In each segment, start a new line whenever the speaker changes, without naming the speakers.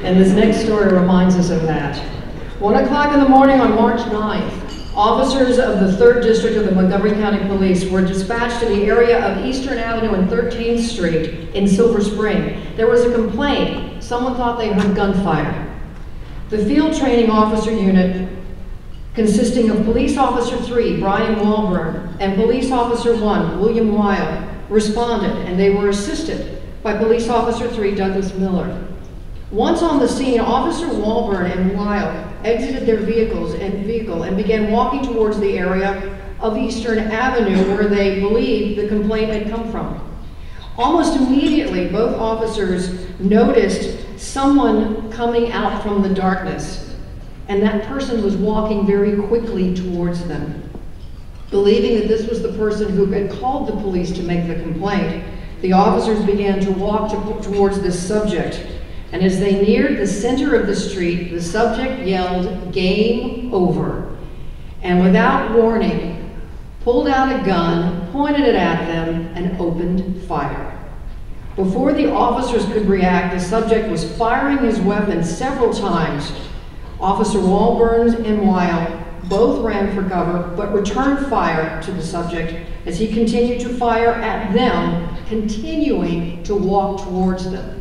And this next story reminds us of that. 1 o'clock in the morning on March 9th, officers of the 3rd District of the Montgomery County Police were dispatched to the area of Eastern Avenue and 13th Street in Silver Spring. There was a complaint. Someone thought they heard gunfire. The field training officer unit, consisting of Police Officer 3, Brian Walburn, and Police Officer 1, William Weil, responded, and they were assisted by Police Officer 3, Douglas Miller. Once on the scene, Officer Walburn and Weil exited their vehicle and began walking towards the area of Eastern Avenue where they believed the complaint had come from. Almost immediately, both officers noticed someone coming out from the darkness, and that person was walking very quickly towards them. Believing that this was the person who had called the police to make the complaint, the officers began to walk towards this subject. And as they neared the center of the street, the subject yelled, "Game over," and without warning, pulled out a gun, pointed it at them, and opened fire. Before the officers could react, the subject was firing his weapon several times. Officer Walburn and Weil both ran for cover, but returned fire to the subject as he continued to fire at them, continuing to walk towards them.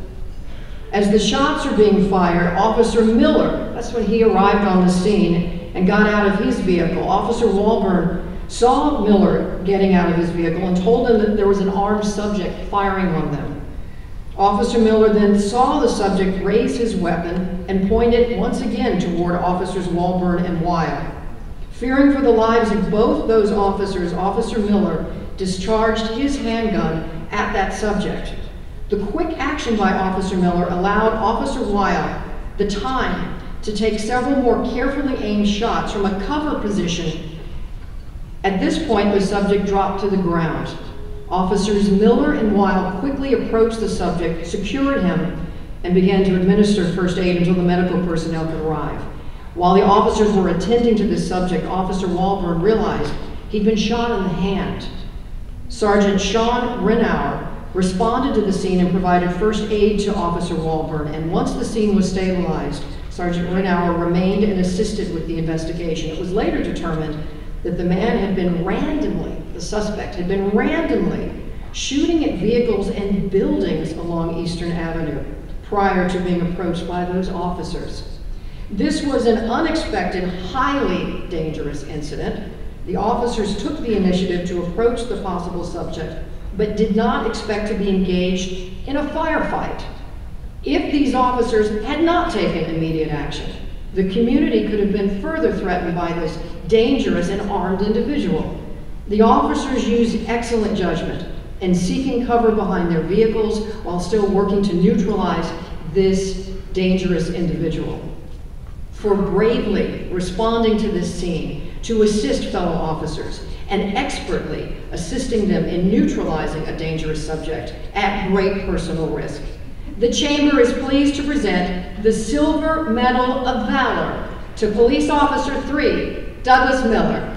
As the shots are being fired, Officer Miller, that's when he arrived on the scene and got out of his vehicle. Officer Walburn saw Miller getting out of his vehicle and told him that there was an armed subject firing on them. Officer Miller then saw the subject raise his weapon and pointed once again toward Officers Walburn and Weil. Fearing for the lives of both those officers, Officer Miller discharged his handgun at that subject. The quick action by Officer Miller allowed Officer Weil the time to take several more carefully aimed shots from a cover position. At this point, the subject dropped to the ground. Officers Miller and Weil quickly approached the subject, secured him, and began to administer first aid until the medical personnel could arrive. While the officers were attending to this subject, Officer Walburn realized he'd been shot in the hand. Sergeant Sean Renauer responded to the scene and provided first aid to Officer Walburn, and once the scene was stabilized, Sergeant Renauer remained and assisted with the investigation. It was later determined that the man had been the suspect had been randomly shooting at vehicles and buildings along Eastern Avenue prior to being approached by those officers. This was an unexpected, highly dangerous incident. The officers took the initiative to approach the possible subject, but did not expect to be engaged in a firefight. If these officers had not taken immediate action, the community could have been further threatened by this dangerous and armed individual. The officers used excellent judgment in seeking cover behind their vehicles while still working to neutralize this dangerous individual. For bravely responding to this scene to assist fellow officers and expertly assisting them in neutralizing a dangerous subject at great personal risk. The Chamber is pleased to present the Silver Medal of Valor to Police Officer 3, Douglas Miller.